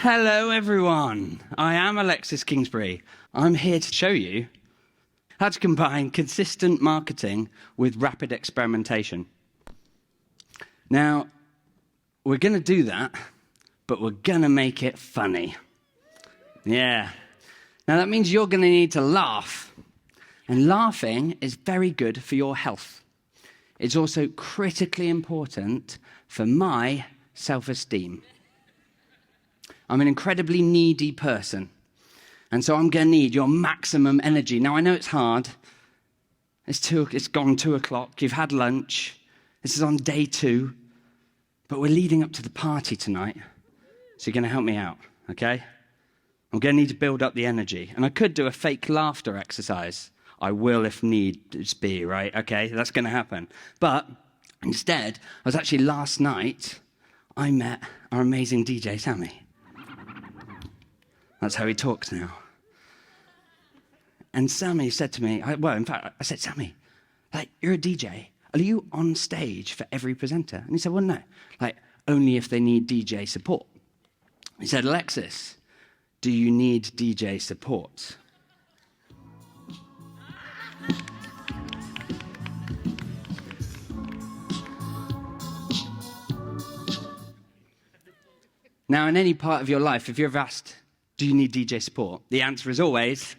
Hello, everyone. I am Alexis Kingsbury. I'm here to show you how to combine consistent marketing with rapid experimentation. Now, we're going to do that, but we're going to make it funny. Yeah. Now, that means you're going to need to laugh. And laughing is very good for your health. It's also critically important for my self-esteem. I'm an incredibly needy person, and so I'm going to need your maximum energy. Now, I know it's hard. It's gone 2 o'clock. You've had lunch. This is on day 2, but we're leading up to the party tonight, so you're going to help me out, okay? I'm going to need to build up the energy, and I could do a fake laughter exercise. I will if needs be, right? Okay, that's going to happen. But instead, last night, I met our amazing DJ, Sammy. That's how he talks now. And Sammy said to me, I said, Sammy, you're a DJ. Are you on stage for every presenter? And he said, well, no, only if they need DJ support. He said, Alexis, do you need DJ support? Now, in any part of your life, if you're ever asked, do you need DJ support? The answer is always,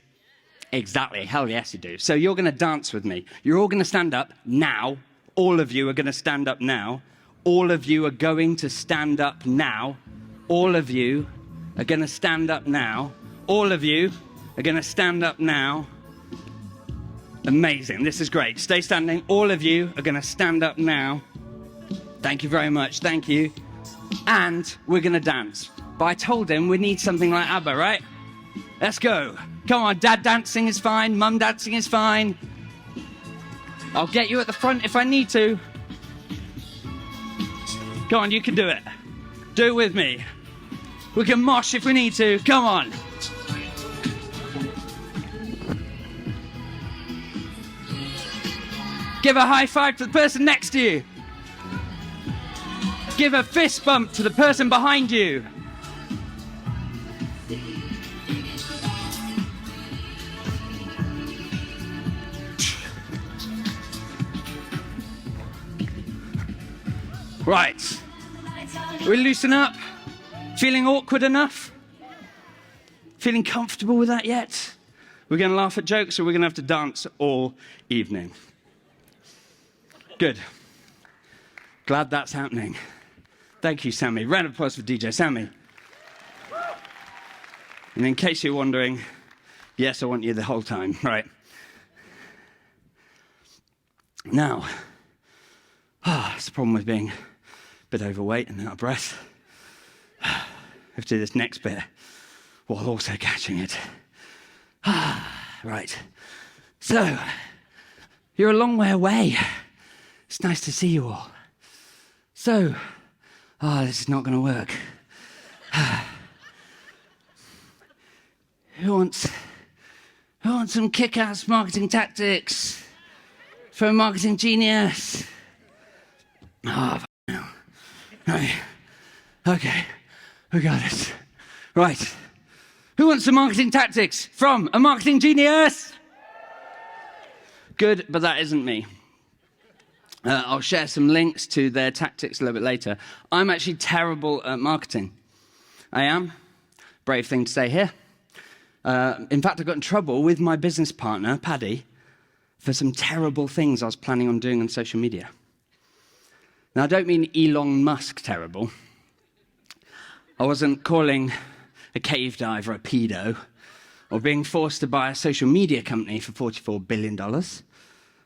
exactly, hell yes you do. So you're going to dance with me. You're all going to stand up now. All of you are going to stand up now. All of you are going to stand up now. All of you are going to stand up now. All of you are going to stand up now. Amazing, this is great. Stay standing. All of you are going to stand up now. Thank you very much, thank you. And we're going to dance. But I told him we need something like ABBA, right? Let's go. Come on, dad dancing is fine, mum dancing is fine. I'll get you at the front if I need to. Go on, you can do it. Do it with me. We can mosh if we need to. Come on. Give a high five to the person next to you. Give a fist bump to the person behind you. Right. We loosen up. Feeling awkward enough? Feeling comfortable with that yet? We're going to laugh at jokes, or we're going to have to dance all evening. Good. Glad that's happening. Thank you, Sammy. Round of applause for DJ Sammy. And in case you're wondering, yes, I want you the whole time, right? Now, it's the problem with being a bit overweight and out of breath. I have to do this next bit while also catching it. Right. So, you're a long way away. It's nice to see you all. So, this is not going to work. Who wants some kick-ass marketing tactics for a marketing genius? No. Right. Okay, we got it. Right. Who wants some marketing tactics from a marketing genius? Good, but that isn't me. I'll share some links to their tactics a little bit later. I'm actually terrible at marketing. I am. Brave thing to say here. In fact, I got in trouble with my business partner, Paddy, for some terrible things I was planning on doing on social media. Now, I don't mean Elon Musk terrible. I wasn't calling a cave diver a pedo, or being forced to buy a social media company for $44 billion.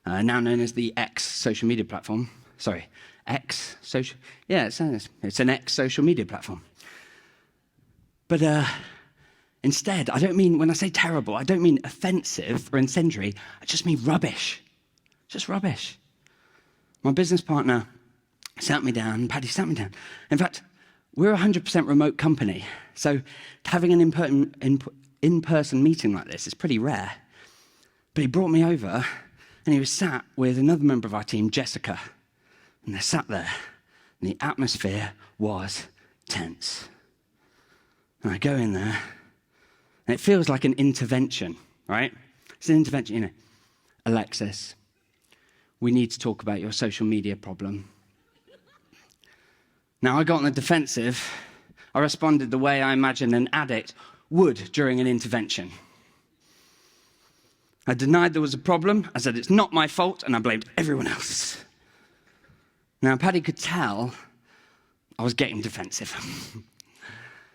Now known as the X social media platform. Sorry, X social. Yeah, it's an X social media platform. But instead, I don't mean, when I say terrible, I don't mean offensive or incendiary. I just mean rubbish. Just rubbish. My business partner sat me down, Paddy sat me down. In fact, we're a 100% remote company, so having an in-person meeting like this is pretty rare. But he brought me over, and he was sat with another member of our team, Jessica. And they sat there, and the atmosphere was tense. And I go in there, and it feels like an intervention, right? It's an intervention, Alexis, we need to talk about your social media problem. Now, I got on the defensive. I responded the way I imagine an addict would during an intervention. I denied there was a problem. I said, it's not my fault, and I blamed everyone else. Now, Paddy could tell I was getting defensive.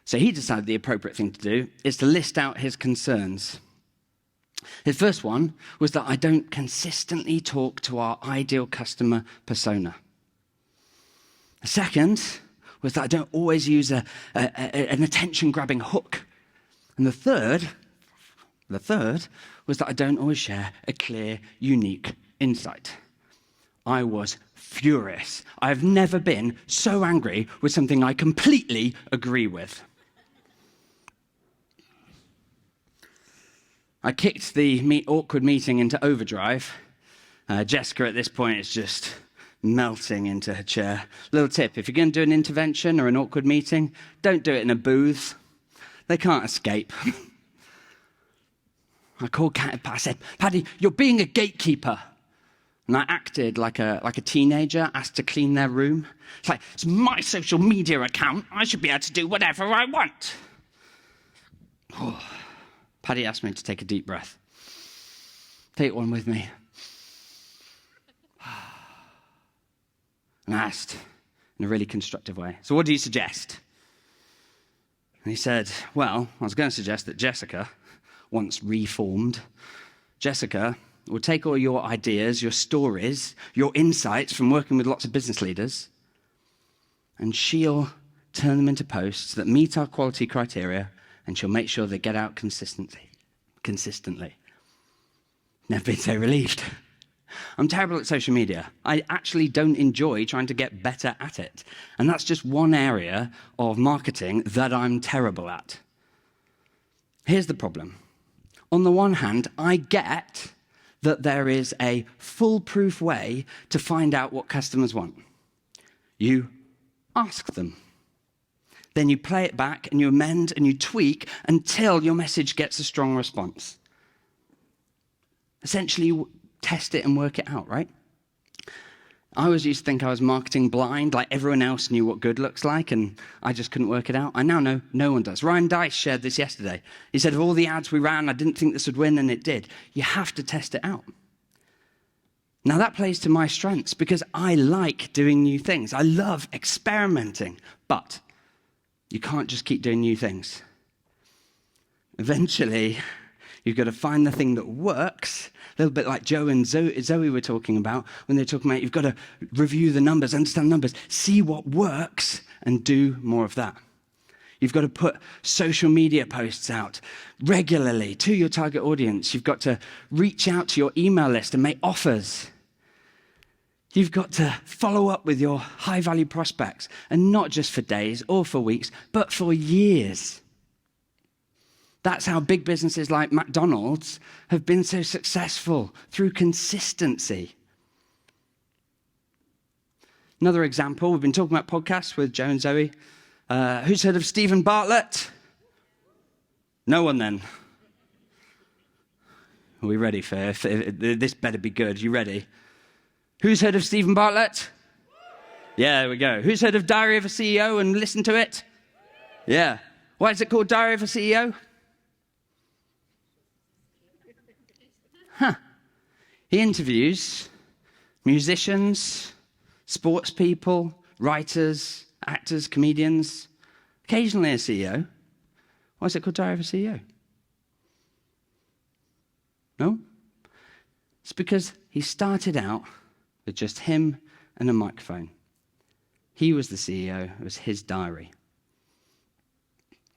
So he decided the appropriate thing to do is to list out his concerns. His first one was that I don't consistently talk to our ideal customer persona. The second was that I don't always use an attention-grabbing hook. And the third was that I don't always share a clear, unique insight. I was furious. I've never been so angry with something I completely agree with. I kicked the awkward meeting into overdrive. Jessica at this point is just melting into her chair. Little tip, if you're going to do an intervention or an awkward meeting, don't do it in a booth. They can't escape. I said, Paddy, you're being a gatekeeper. And I acted like a teenager asked to clean their room. It's like, it's my social media account. I should be able to do whatever I want. Paddy asked me to take a deep breath. Take one with me. And I asked in a really constructive way, so what do you suggest? And he said, well, I was going to suggest that Jessica, once reformed, Jessica will take all your ideas, your stories, your insights from working with lots of business leaders, and she'll turn them into posts that meet our quality criteria, and she'll make sure they get out consistently. Never been so relieved. I'm terrible at social media. I actually don't enjoy trying to get better at it. And that's just one area of marketing that I'm terrible at. Here's the problem. On the one hand, I get that there is a foolproof way to find out what customers want. You ask them. Then you play it back and you amend and you tweak until your message gets a strong response. Essentially, you test it and work it out, right? I always used to think I was marketing blind, like everyone else knew what good looks like, and I just couldn't work it out. I now know no one does. Ryan Dice shared this yesterday. He said, of all the ads we ran, I didn't think this would win, and it did. You have to test it out. Now, that plays to my strengths because I like doing new things. I love experimenting, but you can't just keep doing new things. Eventually, you've got to find the thing that works, a little bit like Joe and Zoe were talking about when they're talking about you've got to review the numbers, understand numbers, see what works, and do more of that. You've got to put social media posts out regularly to your target audience. You've got to reach out to your email list and make offers. You've got to follow up with your high-value prospects, and not just for days or for weeks, but for years. That's how big businesses like McDonald's have been so successful, through consistency. Another example, we've been talking about podcasts with Joe and Zoe. Who's heard of Stephen Bartlett? No one then. Are we ready for this better be good. You ready? Who's heard of Stephen Bartlett? Yeah, there we go. Who's heard of Diary of a CEO and listened to it? Yeah. Why is it called Diary of a CEO? He interviews musicians, sports people, writers, actors, comedians, occasionally a CEO. Why is it called Diary of a CEO? No? It's because he started out with just him and a microphone. He was the CEO. It was his diary.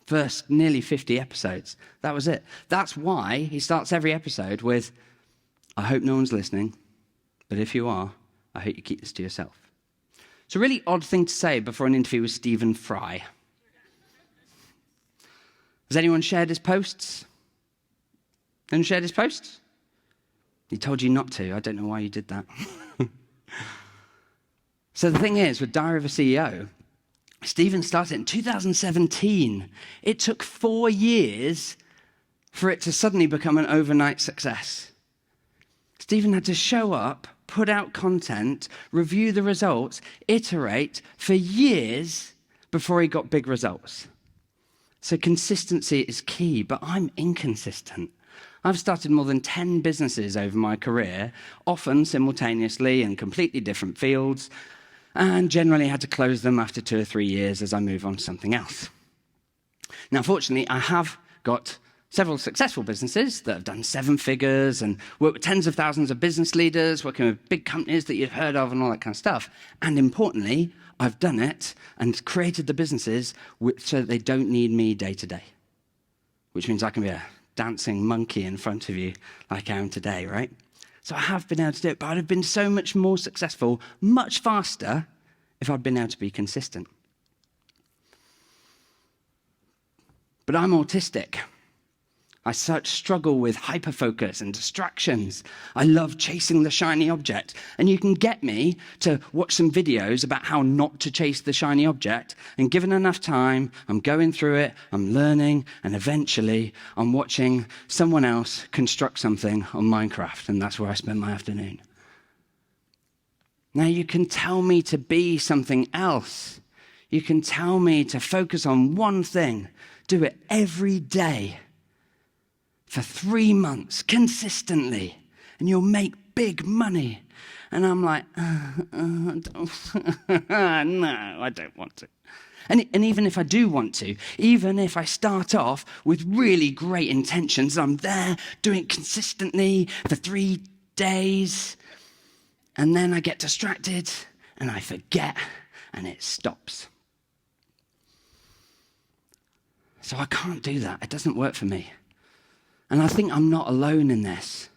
First, nearly 50 episodes. That was it. That's why he starts every episode with, I hope no one's listening, but if you are, I hope you keep this to yourself. It's a really odd thing to say before an interview with Stephen Fry. Has anyone shared his posts? Anyone shared his posts? He told you not to. I don't know why you did that. So the thing is, with Diary of a CEO, Stephen started in 2017. It took 4 years for it to suddenly become an overnight success. Stephen had to show up, put out content, review the results, iterate for years before he got big results. So consistency is key, but I'm inconsistent. I've started more than 10 businesses over my career, often simultaneously in completely different fields, and generally had to close them after 2 or 3 years as I move on to something else. Now, fortunately, I have got several successful businesses that have done 7 figures and worked with tens of thousands of business leaders, working with big companies that you've heard of and all that kind of stuff. And importantly, I've done it and created the businesses so that they don't need me day to day, which means I can be a dancing monkey in front of you like I am today, right? So I have been able to do it, but I'd have been so much more successful, much faster, if I'd been able to be consistent. But I'm autistic. I struggle with hyperfocus and distractions. I love chasing the shiny object. And you can get me to watch some videos about how not to chase the shiny object. And given enough time, I'm going through it, I'm learning, and eventually I'm watching someone else construct something on Minecraft. And that's where I spend my afternoon. Now you can tell me to be something else. You can tell me to focus on one thing. Do it every day. For 3 months, consistently, and you'll make big money. And I'm like, no, I don't want to. And even if I do want to, even if I start off with really great intentions, I'm there doing it consistently for 3 days, and then I get distracted, and I forget, and it stops. So I can't do that. It doesn't work for me. And I think I'm not alone in this.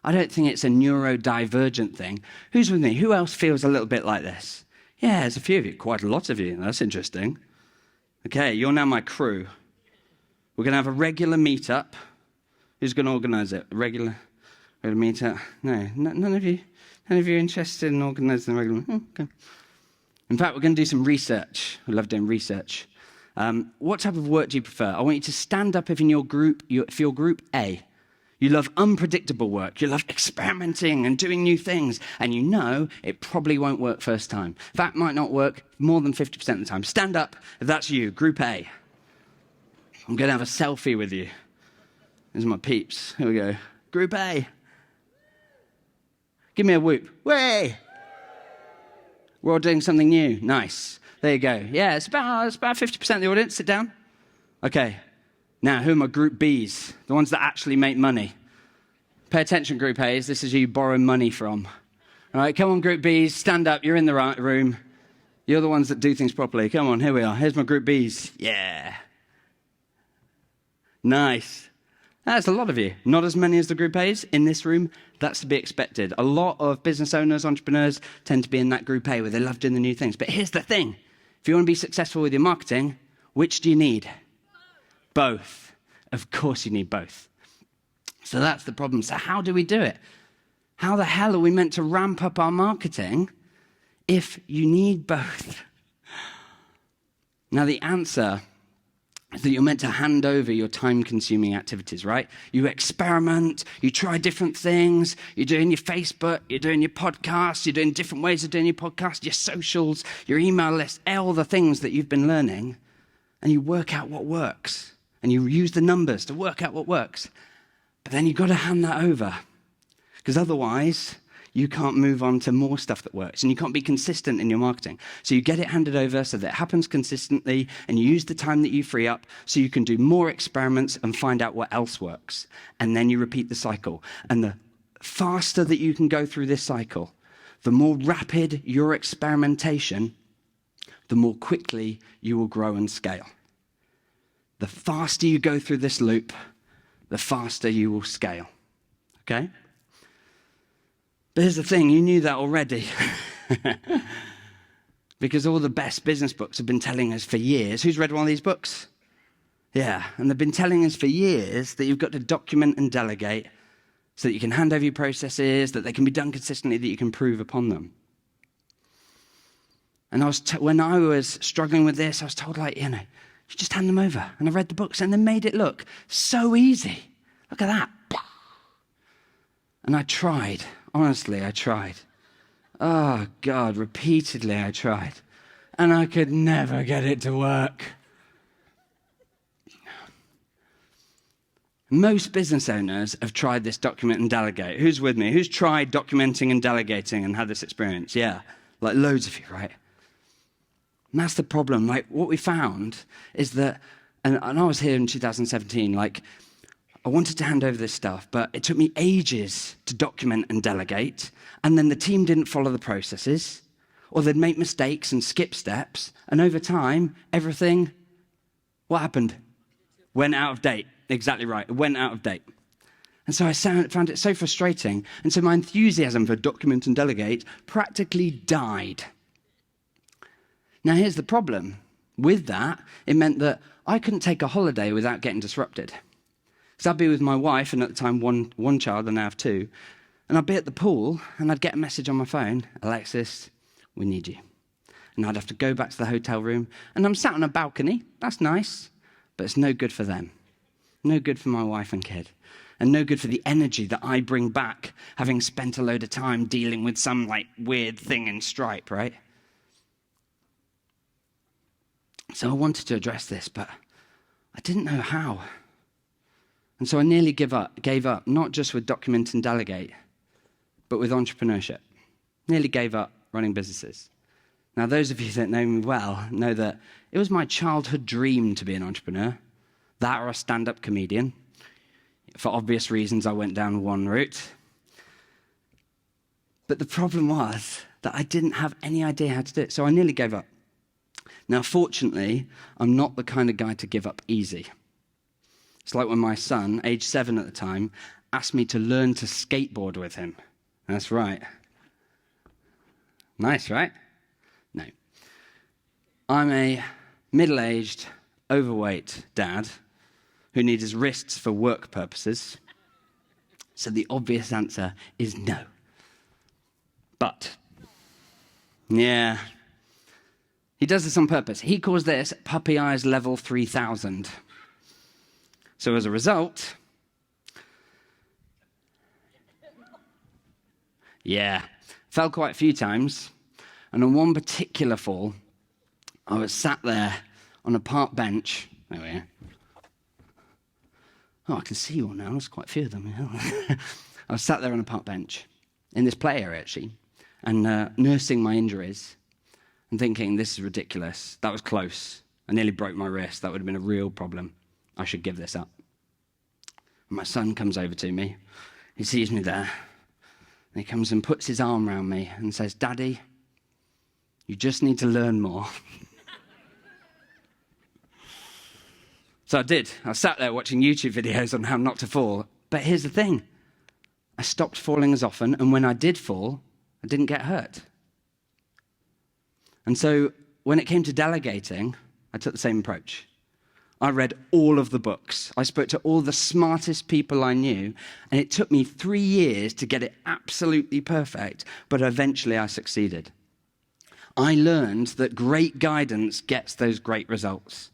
I don't think it's a neurodivergent thing. Who's with me? Who else feels a little bit like this? Yeah, there's a few of you, quite a lot of you. That's interesting. Okay, you're now my crew. We're going to have a regular meetup. Who's going to organize it? A regular meetup? No, none of you interested in organizing a regular? Okay. In fact, we're going to do some research. We love doing research. What type of work do you prefer? I want you to stand up if in your group, if you're group A. You love unpredictable work. You love experimenting and doing new things. And you know it probably won't work first time. That might not work more than 50% of the time. Stand up if that's you, group A. I'm going to have a selfie with you. These are my peeps. Here we go. Group A. Give me a whoop. Way! We're all doing something new. Nice. There you go. Yeah, it's about 50% of the audience. Sit down. Okay. Now, who are my group Bs? The ones that actually make money. Pay attention, group As. This is who you borrow money from. All right, come on, group Bs. Stand up. You're in the right room. You're the ones that do things properly. Come on, here we are. Here's my group Bs. Yeah. Nice. That's a lot of you. Not as many as the group As in this room. That's to be expected. A lot of business owners, entrepreneurs tend to be in that group A where they love doing the new things. But here's the thing. If you want to be successful with your marketing, which do you need? Both. Of course you need both. So that's the problem. So how do we do it? How the hell are we meant to ramp up our marketing if you need both? Now the answer is that you're meant to hand over your time-consuming activities, right? You experiment, you try different things, you're doing your Facebook, you're doing your podcast, you're doing different ways of doing your podcast, your socials, your email list, all the things that you've been learning, and you work out what works, and you use the numbers to work out what works. But then you've got to hand that over, because otherwise you can't move on to more stuff that works, and you can't be consistent in your marketing. So you get it handed over so that it happens consistently, and you use the time that you free up so you can do more experiments and find out what else works. And then you repeat the cycle. And the faster that you can go through this cycle, the more rapid your experimentation, the more quickly you will grow and scale. The faster you go through this loop, the faster you will scale. Okay? But here's the thing, you knew that already. Because all the best business books have been telling us for years. Who's read one of these books? Yeah, and they've been telling us for years that you've got to document and delegate so that you can hand over your processes, that they can be done consistently, that you can improve upon them. And when I was struggling with this, I was told, you just hand them over. And I read the books and they made it look so easy. Look at that. And I tried. Honestly, I tried. Oh, God, repeatedly I tried. And I could never get it to work. Most business owners have tried this document and delegate. Who's with me? Who's tried documenting and delegating and had this experience? Yeah, like loads of you, right? And that's the problem. Like what we found is that, and I was here in 2017, I wanted to hand over this stuff, but it took me ages to document and delegate. And then the team didn't follow the processes, or they'd make mistakes and skip steps. And over time, everything, what happened? Went out of date. Exactly right. It went out of date. And so I found it so frustrating. And so my enthusiasm for document and delegate practically died. Now, here's the problem. With that, it meant that I couldn't take a holiday without getting disrupted. Because I'd be with my wife, and at the time, one child, and I have two. And I'd be at the pool, and I'd get a message on my phone, Alexis, we need you. And I'd have to go back to the hotel room. And I'm sat on a balcony. That's nice. But it's no good for them. No good for my wife and kid. And no good for the energy that I bring back, having spent a load of time dealing with some weird thing in Stripe, right? So I wanted to address this, but I didn't know how. And so I nearly gave up, not just with document and delegate, but with entrepreneurship. Nearly gave up running businesses. Now, those of you that know me well know that it was my childhood dream to be an entrepreneur. That or a stand-up comedian. For obvious reasons, I went down one route. But the problem was that I didn't have any idea how to do it, so I nearly gave up. Now, fortunately, I'm not the kind of guy to give up easy. It's like when my son, age 7 at the time, asked me to learn to skateboard with him. That's right. Nice, right? No. I'm a middle-aged, overweight dad who needs his wrists for work purposes. So the obvious answer is no. But, yeah, he does this on purpose. He calls this puppy eyes level 3000. So as a result, fell quite a few times. And on one particular fall, I was sat there on a park bench. There we are. Oh, I can see you all now. There's quite a few of them. I was sat there on a park bench in this play area, actually, and nursing my injuries and thinking, this is ridiculous. That was close. I nearly broke my wrist. That would have been a real problem. I should give this up. And my son comes over to me. He sees me there. And he comes and puts his arm around me and says, Daddy, you just need to learn more. So I did. I sat there watching YouTube videos on how not to fall. But here's the thing. I stopped falling as often, and when I did fall, I didn't get hurt. And so when it came to delegating, I took the same approach. I read all of the books. I spoke to all the smartest people I knew, and it took me 3 years to get it absolutely perfect, but eventually I succeeded. I learned that great guidance gets those great results.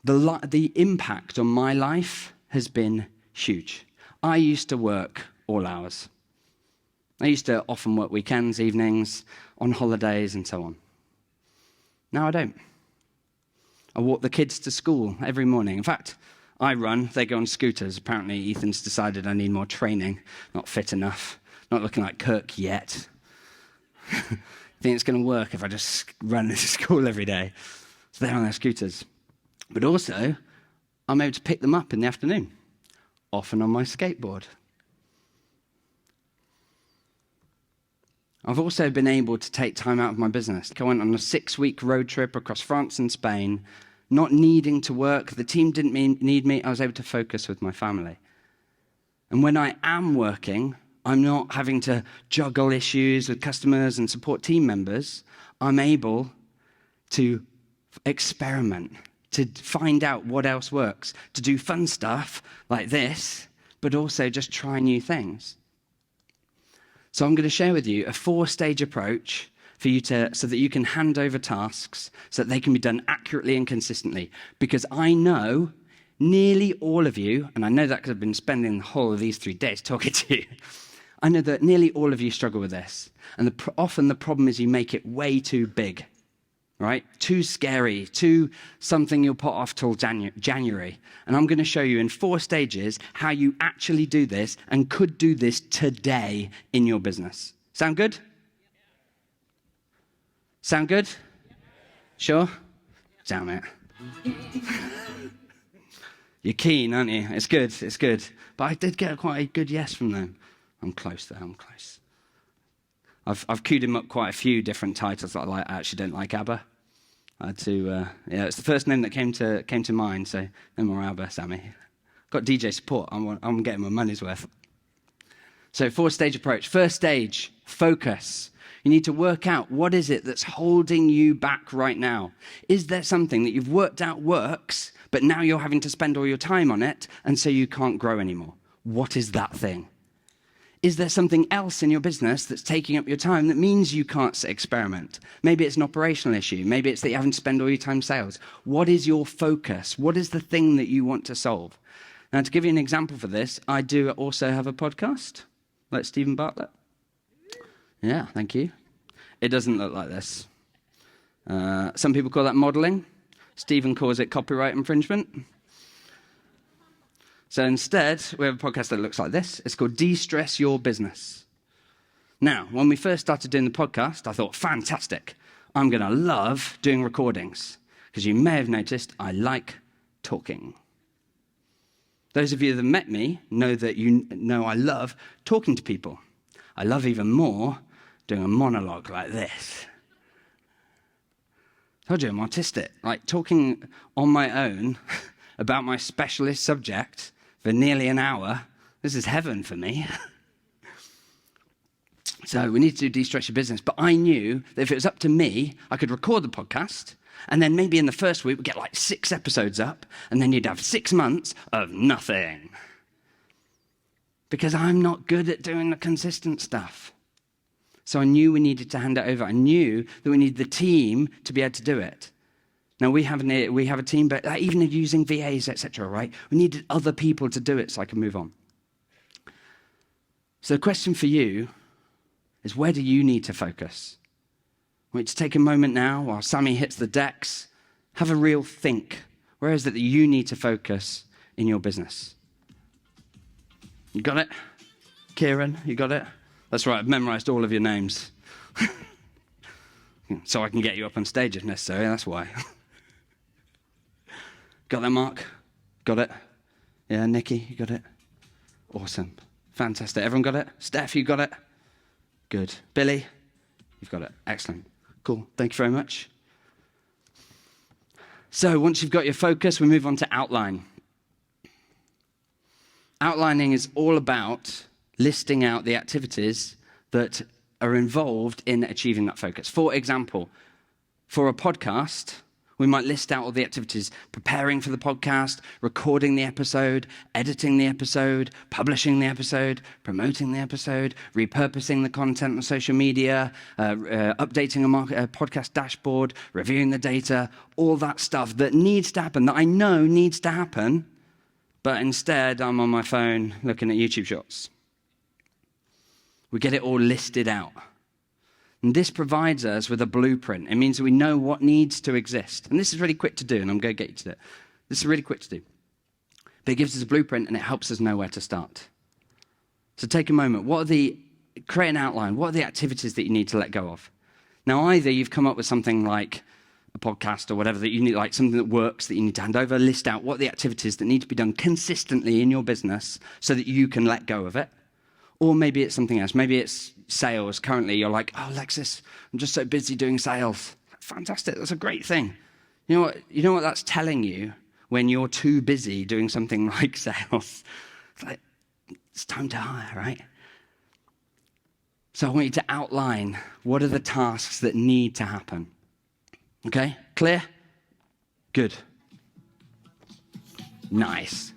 The impact on my life has been huge. I used to work all hours. I used to often work weekends, evenings, on holidays, and so on. Now I don't. I walk the kids to school every morning. In fact, I run, they go on scooters. Apparently, Ethan's decided I need more training. Not fit enough. Not looking like Kirk yet. I think it's going to work if I just run to school every day. So they're on their scooters. But also, I'm able to pick them up in the afternoon, often on my skateboard. I've also been able to take time out of my business. I went on a 6-week road trip across France and Spain, not needing to work. The team didn't need me. I was able to focus with my family. And when I am working, I'm not having to juggle issues with customers and support team members. I'm able to experiment, to find out what else works, to do fun stuff like this, but also just try new things. So I'm going to share with you a 4-stage approach for you so that you can hand over tasks so that they can be done accurately and consistently. Because I know nearly all of you, and I know that because I've been spending the whole of these 3 days talking to you, I know that nearly all of you struggle with this. And often the problem is you make it way too big, right? Too scary, too something you'll put off till January. And I'm going to show you in 4 stages how you actually do this and could do this today in your business. Sound good? Sound good? Sure? Damn it. You're keen, aren't you? It's good, it's good. But I did get quite a good yes from them. I'm close there, I'm close. I've queued him up quite a few different titles that I actually don't like ABBA. I had to, it's the first name that came to mind, so no more ABBA, Sammy. Got DJ support, I'm getting my money's worth. So 4-stage approach. First stage, focus. You need to work out what is it that's holding you back right now. Is there something that you've worked out works, but now you're having to spend all your time on it, and so you can't grow anymore? What is that thing? Is there something else in your business that's taking up your time that means you can't experiment? Maybe it's an operational issue. Maybe it's that you're having to spend all your time sales. What is your focus? What is the thing that you want to solve? Now, to give you an example for this, I do also have a podcast, like Stephen Bartlett. Yeah, thank you. It doesn't look like this. Some people call that modeling. Stephen calls it copyright infringement. So instead, we have a podcast that looks like this. It's called De-Stress Your Business. Now, when we first started doing the podcast, I thought, fantastic. I'm going to love doing recordings. Because you may have noticed, I like talking. Those of you that have met me know that you know I love talking to people. I love even more doing a monologue like this. I told you I'm autistic. Like talking on my own about my specialist subject for nearly an hour. This is heaven for me. So we need to de-stress your business. But I knew that if it was up to me, I could record the podcast, and then maybe in the first week we'd get like 6 episodes up, and then you'd have 6 months of nothing. Because I'm not good at doing the consistent stuff. So I knew we needed to hand it over. I knew that we needed the team to be able to do it. Now, we have a team, but even using VAs, etc., right? We needed other people to do it so I can move on. So the question for you is, where do you need to focus? I want you to take a moment now while Sammy hits the decks. Have a real think. Where is it that you need to focus in your business? You got it? Kieran, you got it? That's right, I've memorized all of your names. So I can get you up on stage if necessary, that's why. Got that, Mark? Got it? Yeah, Nikki, you got it? Awesome. Fantastic. Everyone got it? Steph, you got it? Good. Billy, you've got it. Excellent. Cool. Thank you very much. So once you've got your focus, we move on to outline. Outlining is all about listing out the activities that are involved in achieving that focus. For example, for a podcast, we might list out all the activities: preparing for the podcast, recording the episode, editing the episode, publishing the episode, promoting the episode, repurposing the content on social media, updating a podcast dashboard, reviewing the data, all that stuff that needs to happen, that I know needs to happen, but instead I'm on my phone looking at YouTube shorts. We get it all listed out. And this provides us with a blueprint. It means that we know what needs to exist. And this is really quick to do, and I'm going to get you to it. This is really quick to do. But it gives us a blueprint, and it helps us know where to start. So take a moment. Create an outline. What are the activities that you need to let go of? Now, either you've come up with something like a podcast or whatever that you need, like something that works that you need to hand over, list out what are the activities that need to be done consistently in your business so that you can let go of it. Or maybe it's something else. Maybe it's sales. Currently, you're like, oh, Alexis, I'm just so busy doing sales. Fantastic. That's a great thing. You know what that's telling you when you're too busy doing something like sales? It's like, it's time to hire, right? So I want you to outline what are the tasks that need to happen. Okay? Clear? Good. Nice.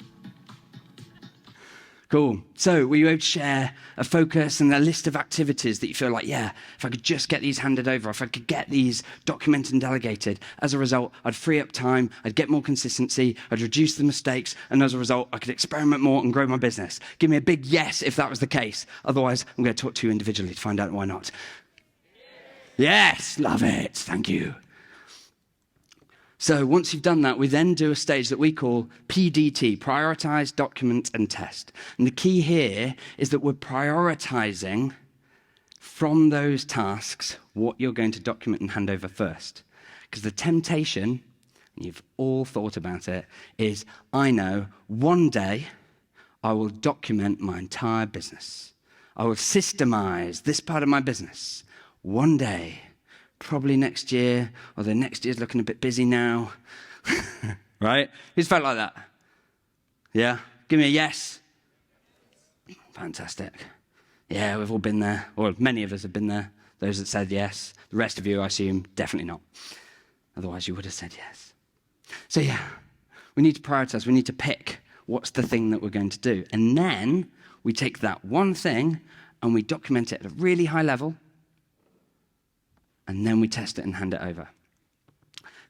Cool. So will you able to share a focus and a list of activities that you feel like, yeah, if I could just get these handed over, if I could get these documented and delegated, as a result, I'd free up time, I'd get more consistency, I'd reduce the mistakes, and as a result, I could experiment more and grow my business. Give me a big yes if that was the case. Otherwise, I'm going to talk to you individually to find out why not. Yes, love it. Thank you. So once you've done that, we then do a stage that we call PDT, prioritize, document, and test. And the key here is that we're prioritizing from those tasks what you're going to document and hand over first. Because the temptation, and you've all thought about it, is I know one day I will document my entire business. I will systemize this part of my business. One day. Probably next year, although next year's looking a bit busy now. Right? Who's felt like that? Yeah? Give me a yes. Fantastic. Yeah, we've all been there, or many of us have been there. Those that said yes. The rest of you, I assume, definitely not. Otherwise, you would have said yes. So yeah, we need to prioritize. We need to pick what's the thing that we're going to do. And then we take that one thing and we document it at a really high level. And then we test it and hand it over.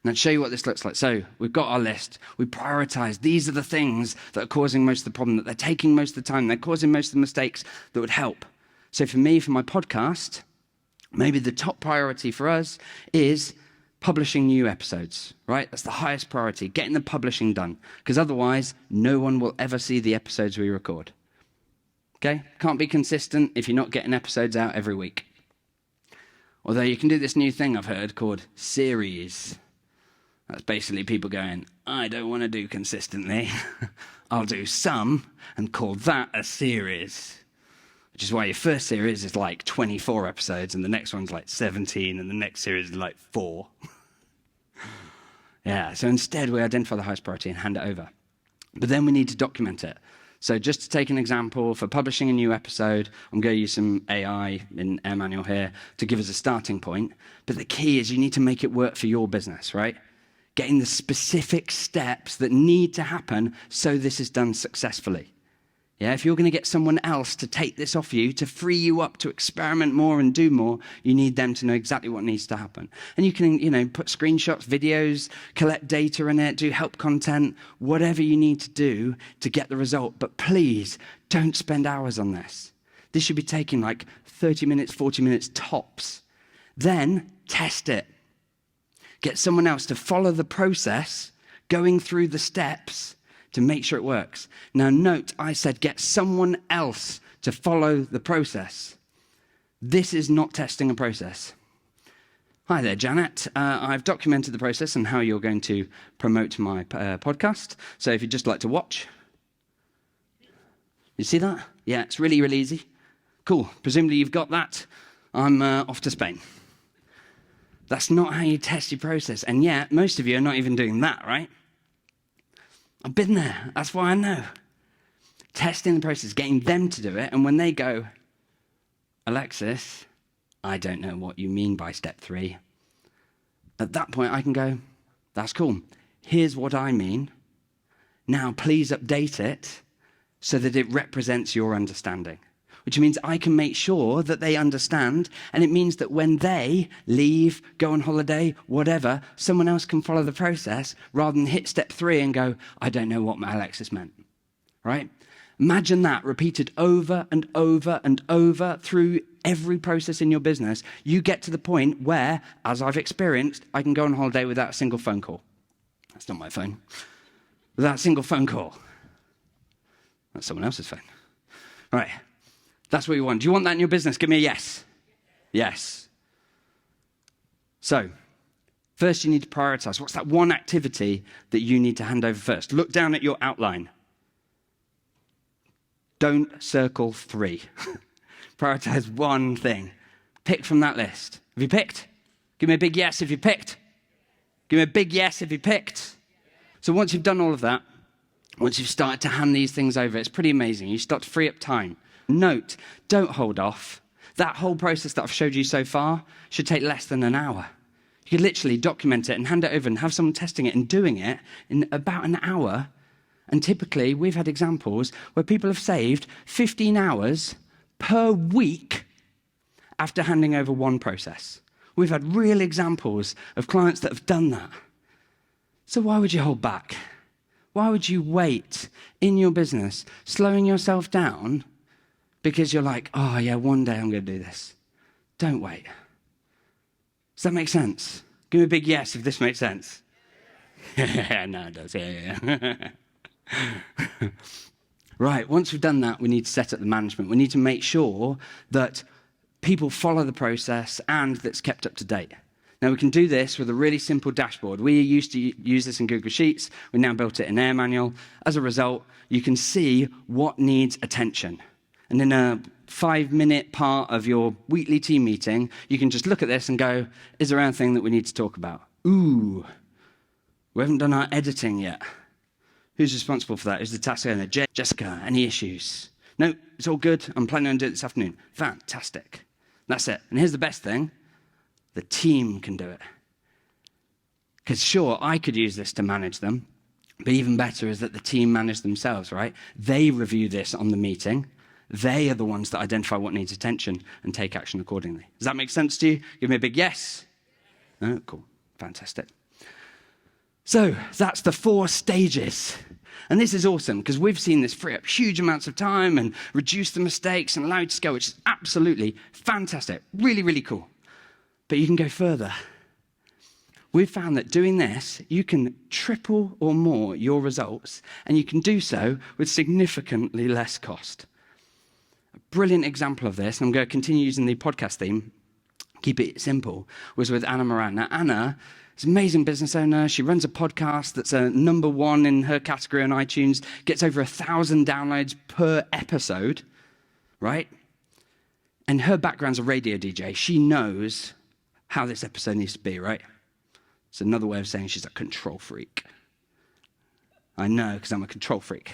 Now, to show you what this looks like. So we've got our list. We prioritize. These are the things that are causing most of the problem, that they're taking most of the time. They're causing most of the mistakes that would help. So for me, for my podcast, maybe the top priority for us is publishing new episodes, right? That's the highest priority, getting the publishing done. Because otherwise, no one will ever see the episodes we record. Okay? Can't be consistent if you're not getting episodes out every week. Although you can do this new thing I've heard called series. That's basically people going, I don't want to do consistently. I'll do some and call that a series. Which is why your first series is like 24 episodes and the next one's like 17 and the next series is like 4. Yeah, so instead we identify the highest priority and hand it over. But then we need to document it. So just to take an example, for publishing a new episode, I'm going to use some AI in AirManual here to give us a starting point. But the key is you need to make it work for your business, right? Getting the specific steps that need to happen so this is done successfully. Yeah, if you're going to get someone else to take this off you, to free you up to experiment more and do more, you need them to know exactly what needs to happen. And you can, put screenshots, videos, collect data in it, do help content, whatever you need to do to get the result. But please don't spend hours on this. This should be taking like 30 minutes, 40 minutes tops. Then test it. Get someone else to follow the process, going through the steps, to make sure it works. Now note, I said get someone else to follow the process. This is not testing a process. Hi there, Janet. I've documented the process and how you're going to promote my podcast. So if you'd just like to watch. You see that? Yeah, it's really, really easy. Cool. Presumably you've got that. I'm off to Spain. That's not how you test your process. And yet, most of you are not even doing that, right? I've been there. That's why I know. Testing the process, getting them to do it. And when they go, Alexis, I don't know what you mean by step 3. At that point, I can go, that's cool. Here's what I mean. Now, please update it so that it represents your understanding. Which means I can make sure that they understand. And it means that when they leave, go on holiday, whatever, someone else can follow the process rather than hit step 3 and go, I don't know what Alexis meant. Right? Imagine that repeated over and over and over through every process in your business. You get to the point where, as I've experienced, I can go on holiday without a single phone call. That's not my phone. Without a single phone call. That's someone else's phone. Right. That's what you want. Do you want that in your business? Give me a yes. Yes. So, first you need to prioritize. What's that one activity that you need to hand over first? Look down at your outline. Don't circle 3. Prioritize one thing. Pick from that list. Have you picked? Give me a big yes if you picked. Give me a big yes if you picked. So once you've done all of that, once you've started to hand these things over, it's pretty amazing. You start to free up time. Note, don't hold off. That whole process that I've showed you so far should take less than an hour. You could literally document it and hand it over and have someone testing it and doing it in about an hour. And typically, we've had examples where people have saved 15 hours per week after handing over one process. We've had real examples of clients that have done that. So why would you hold back? Why would you wait in your business, slowing yourself down because you're like, oh yeah, one day I'm going to do this? Don't wait. Does that make sense? Give me a big yes if this makes sense. Yeah, no, it does. Yeah. Right, once we've done that, we need to set up the management. We need to make sure that people follow the process and that's kept up to date. Now, we can do this with a really simple dashboard. We used to use this in Google Sheets. We now built it in AirManual. As a result, you can see what needs attention. And in a 5-minute part of your weekly team meeting, you can just look at this and go, is there anything that we need to talk about? Ooh, we haven't done our editing yet. Who's responsible for that? Who's the task owner? Jessica, any issues? No, it's all good. I'm planning on doing it this afternoon. Fantastic. That's it. And here's the best thing. The team can do it. Because sure, I could use this to manage them, but even better is that the team manage themselves, right? They review this on the meeting. They are the ones that identify what needs attention and take action accordingly. Does that make sense to you? Give me a big yes. No? Cool. Fantastic. So that's the 4 stages. And this is awesome because we've seen this free up huge amounts of time and reduce the mistakes and allow you to scale, which is absolutely fantastic. Really, really cool. But you can go further. We've found that doing this, you can triple or more your results, and you can do so with significantly less cost. A brilliant example of this, and I'm going to continue using the podcast theme, keep it simple, was with Anna Moran. Now, Anna is an amazing business owner. She runs a podcast that's a #1 in her category on iTunes, gets over 1,000 downloads per episode, right? And her background's a radio DJ. She knows how this episode needs to be, right? It's another way of saying she's a control freak. I know, because I'm a control freak.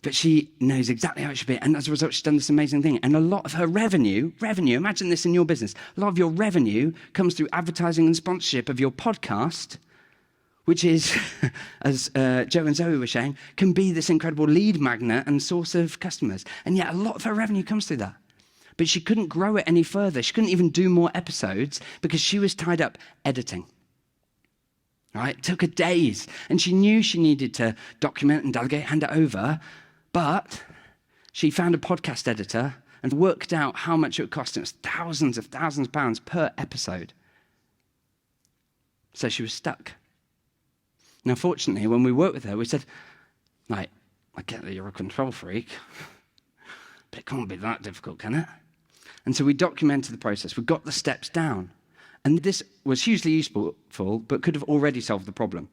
But she knows exactly how it should be. And as a result, she's done this amazing thing. And a lot of her revenue, imagine this in your business. A lot of your revenue comes through advertising and sponsorship of your podcast, which is, as Joe and Zoe were saying, can be this incredible lead magnet and source of customers. And yet a lot of her revenue comes through that. But she couldn't grow it any further. She couldn't even do more episodes because she was tied up editing. Right? It took her days. And she knew she needed to document and delegate, hand it over. But she found a podcast editor and worked out how much it would cost. It was thousands of pounds per episode. So she was stuck. Now, fortunately, when we worked with her, we said, right, I get that you're a control freak, but it can't be that difficult, can it? And so we documented the process. We got the steps down. And this was hugely useful, but could have already solved the problem.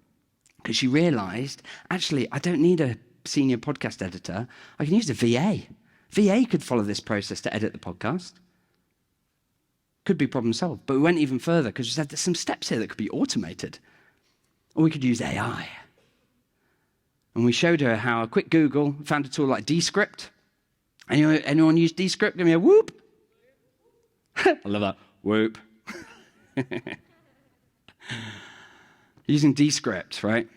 Because she realized, actually, I don't need a senior podcast editor. I can use a VA. VA could follow this process to edit the podcast. Could be problem solved. But we went even further because we said there's some steps here that could be automated. Or we could use AI. And we showed her how a quick Google found a tool like Descript. Anyone use Descript? Give me a whoop. I love that. Whoop. Using Descript, right?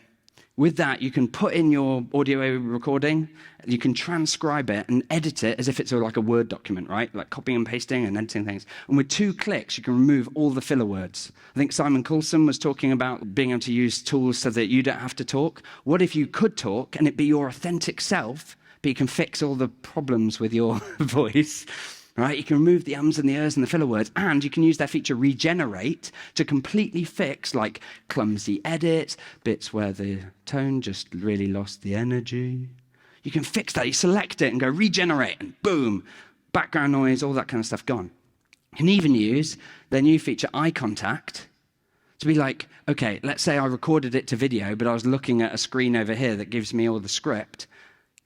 With that, you can put in your audio recording, you can transcribe it and edit it as if it's like a Word document, right? Like copying and pasting and editing things. And with 2 clicks, you can remove all the filler words. I think Simon Coulson was talking about being able to use tools so that you don't have to talk. What if you could talk and it be your authentic self, but you can fix all the problems with your voice? Right? You can remove the ums and the ers and the filler words, and you can use that feature regenerate to completely fix like clumsy edits, bits where the tone just really lost the energy. You can fix that. You select it and go regenerate, and boom, background noise, all that kind of stuff gone. You can even use their new feature, eye contact, to be like, okay, let's say I recorded it to video, but I was looking at a screen over here that gives me all the script.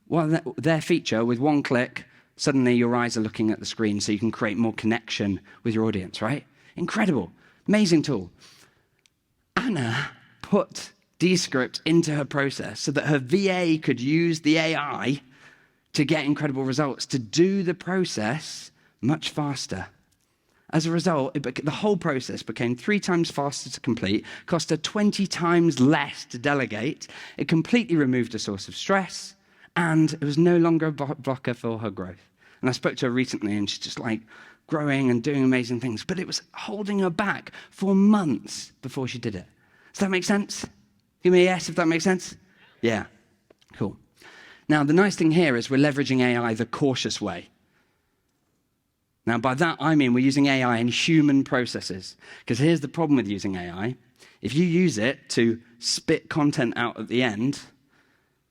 Well, their feature, with 1 click, suddenly your eyes are looking at the screen so you can create more connection with your audience, right? Incredible. Amazing tool. Anna put Descript into her process so that her VA could use the AI to get incredible results, to do the process much faster. As a result, the whole process became 3 times faster to complete, cost her 20 times less to delegate. It completely removed a source of stress, and it was no longer a blocker for her growth. And I spoke to her recently, and she's just like growing and doing amazing things, but it was holding her back for months before she did it. Does that make sense? Give me a yes if that makes sense. Yeah, cool. Now, the nice thing here is we're leveraging AI the cautious way. Now, by that, I mean we're using AI in human processes. Because here's the problem with using AI. If you use it to spit content out at the end,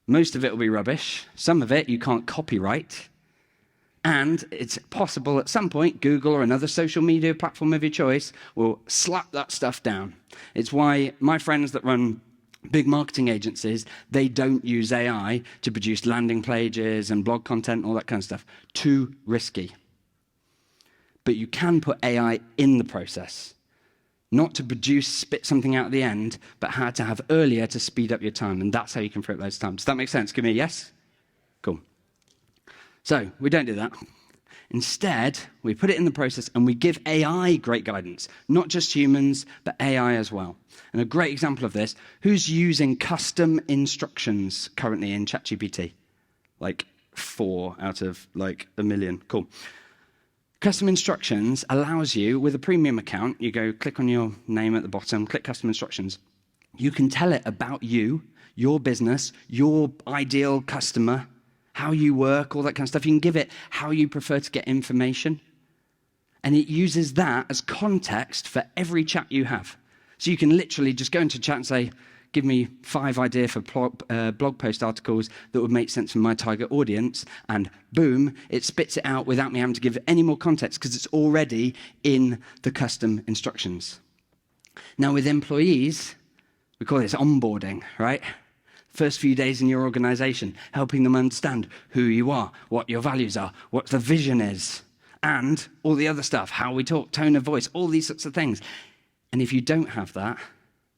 most of it will be rubbish. Some of it you can't copyright. And it's possible at some point, Google or another social media platform of your choice will slap that stuff down. It's why my friends that run big marketing agencies, they don't use AI to produce landing pages and blog content and all that kind of stuff. Too risky. But you can put AI in the process. Not to spit something out at the end, but how to have earlier to speed up your time. And that's how you can free up loads of time. Does that make sense? Give me a yes? Cool. So we don't do that. Instead, we put it in the process and we give AI great guidance. Not just humans, but AI as well. And a great example of this, who's using custom instructions currently in ChatGPT? Like 4 out of like 1 million. Cool. Custom instructions allows you, with a premium account, you go click on your name at the bottom, click custom instructions. You can tell it about you, your business, your ideal customer, how you work, all that kind of stuff. You can give it how you prefer to get information. And it uses that as context for every chat you have. So you can literally just go into chat and say, give me 5 ideas for blog post articles that would make sense for my target audience, and boom, it spits it out without me having to give it any more context because it's already in the custom instructions. Now with employees, we call this onboarding, right? First few days in your organization, helping them understand who you are, what your values are, what the vision is, and all the other stuff, how we talk, tone of voice, all these sorts of things. And if you don't have that,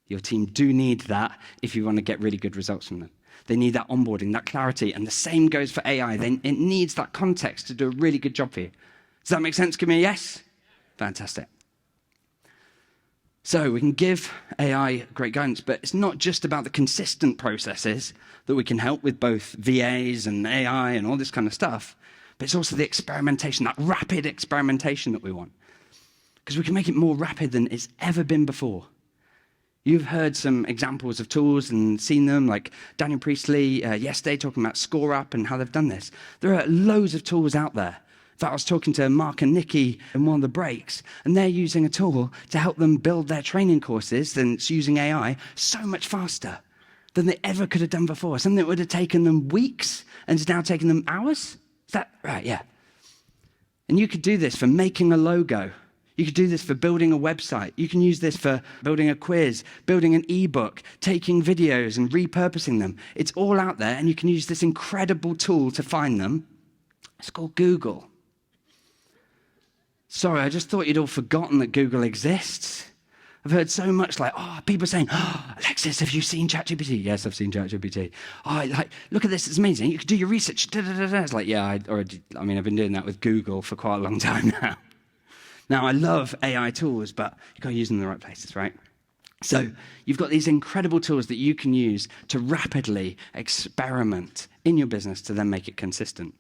your team do need that if you want to get really good results from them. They need that onboarding, that clarity, and the same goes for AI. It needs that context to do a really good job for you. Does that make sense? Give me a yes? Fantastic. So we can give AI great guidance, but it's not just about the consistent processes that we can help with both VAs and AI and all this kind of stuff, but it's also the experimentation, that rapid experimentation that we want. Because we can make it more rapid than it's ever been before. You've heard some examples of tools and seen them, like Daniel Priestley yesterday talking about ScoreUp and how they've done this. There are loads of tools out there. In fact, I was talking to Mark and Nikki in one of the breaks, and they're using a tool to help them build their training courses, and it's using AI so much faster than they ever could have done before. Something that would have taken them weeks and is now taking them hours. Is that right? Yeah. And you could do this for making a logo. You could do this for building a website. You can use this for building a quiz, building an ebook, taking videos and repurposing them. It's all out there, and you can use this incredible tool to find them. It's called Google. Sorry, I just thought you'd all forgotten that Google exists. I've heard so much people saying, Alexis, have you seen ChatGPT? Yes, I've seen ChatGPT. Look at this, it's amazing. You could do your research. It's like, yeah, I've been doing that with Google for quite a long time now. Now, I love AI tools, but you've got to use them in the right places, right? So you've got these incredible tools that you can use to rapidly experiment in your business to then make it consistent.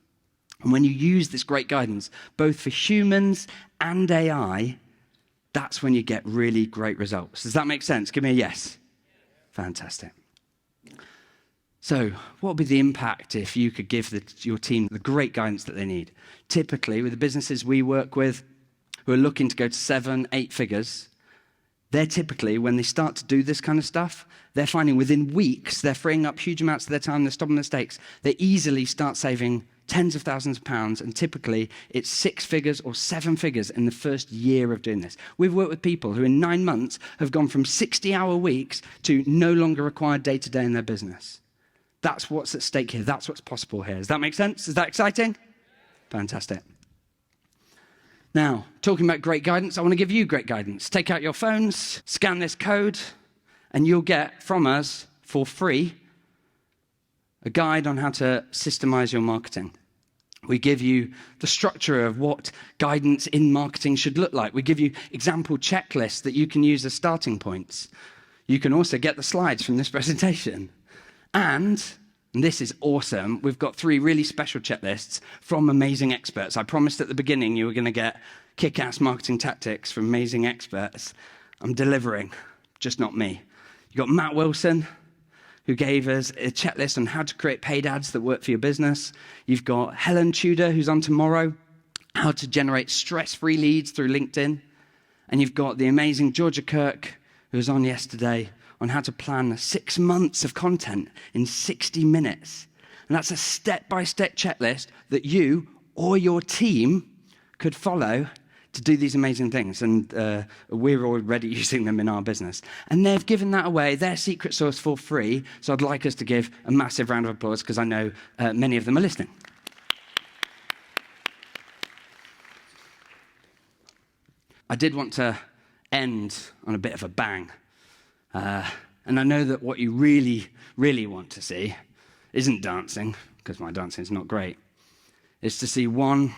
And when you use this great guidance, both for humans and AI, that's when you get really great results. Does that make sense? Give me a yes. Fantastic. So what would be the impact if you could give your team the great guidance that they need? Typically, with the businesses we work with, who are looking to go to 7, 8 figures, they're typically, when they start to do this kind of stuff, they're finding within weeks, they're freeing up huge amounts of their time, they're stopping mistakes, they easily start saving tens of thousands of pounds, and typically it's 6 figures or 7 figures in the first year of doing this. We've worked with people who in 9 months have gone from 60-hour weeks to no longer required day-to-day in their business. That's what's at stake here. That's what's possible here. Does that make sense? Is that exciting? Fantastic. Now, talking about great guidance, I want to give you great guidance. Take out your phones, scan this code, and you'll get from us for free a guide on how to systemize your marketing. We give you the structure of what guidance in marketing should look like. We give you example checklists that you can use as starting points. You can also get the slides from this presentation. And this is awesome, we've got 3 really special checklists from amazing experts. I promised at the beginning you were going to get kick-ass marketing tactics from amazing experts. I'm delivering, just not me. You got Matt Wilson, who gave us a checklist on how to create paid ads that work for your business. You've got Helen Tudor, who's on tomorrow, how to generate stress-free leads through LinkedIn. And you've got the amazing Georgia Kirk, who was on yesterday, on how to plan 6 months of content in 60 minutes. And that's a step-by-step checklist that you or your team could follow to do these amazing things, and we're already using them in our business. And they've given that away, their secret sauce, for free, so I'd like us to give a massive round of applause, because I know many of them are listening. I did want to end on a bit of a bang, and I know that what you really, really want to see isn't dancing, because my dancing is not great. It's to see one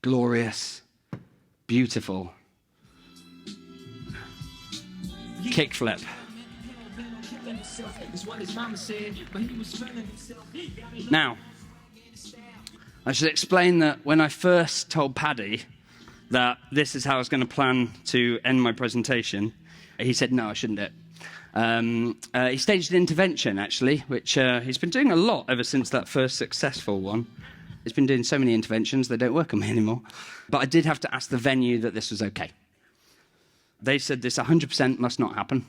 glorious, beautiful kickflip. Now, I should explain that when I first told Paddy that this is how I was going to plan to end my presentation, he said, no, I shouldn't do it. He staged an intervention, actually, which he's been doing a lot ever since that first successful one. He's been doing so many interventions, they don't work on me anymore. But I did have to ask the venue that this was okay. They said this 100% must not happen.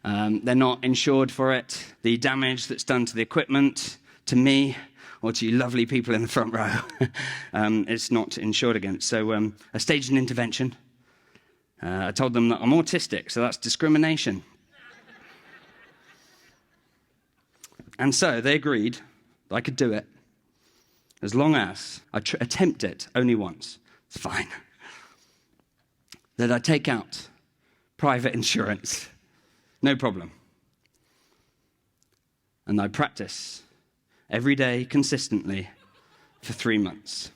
They're not insured for it. The damage that's done to the equipment, to me, or to you lovely people in the front row, it's not insured against. So I staged an intervention. I told them that I'm autistic, so that's discrimination. And so they agreed that I could do it, as long as I attempt it only once. It's fine. That I take out private insurance. No problem. And I practice every day consistently for 3 months.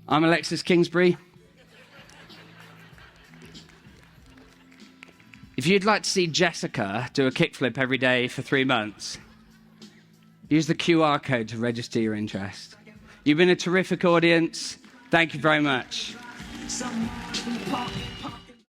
I'm Alexis Kingsbury. If you'd like to see Jessica do a kickflip every day for 3 months, use the QR code to register your interest. You've been a terrific audience. Thank you very much.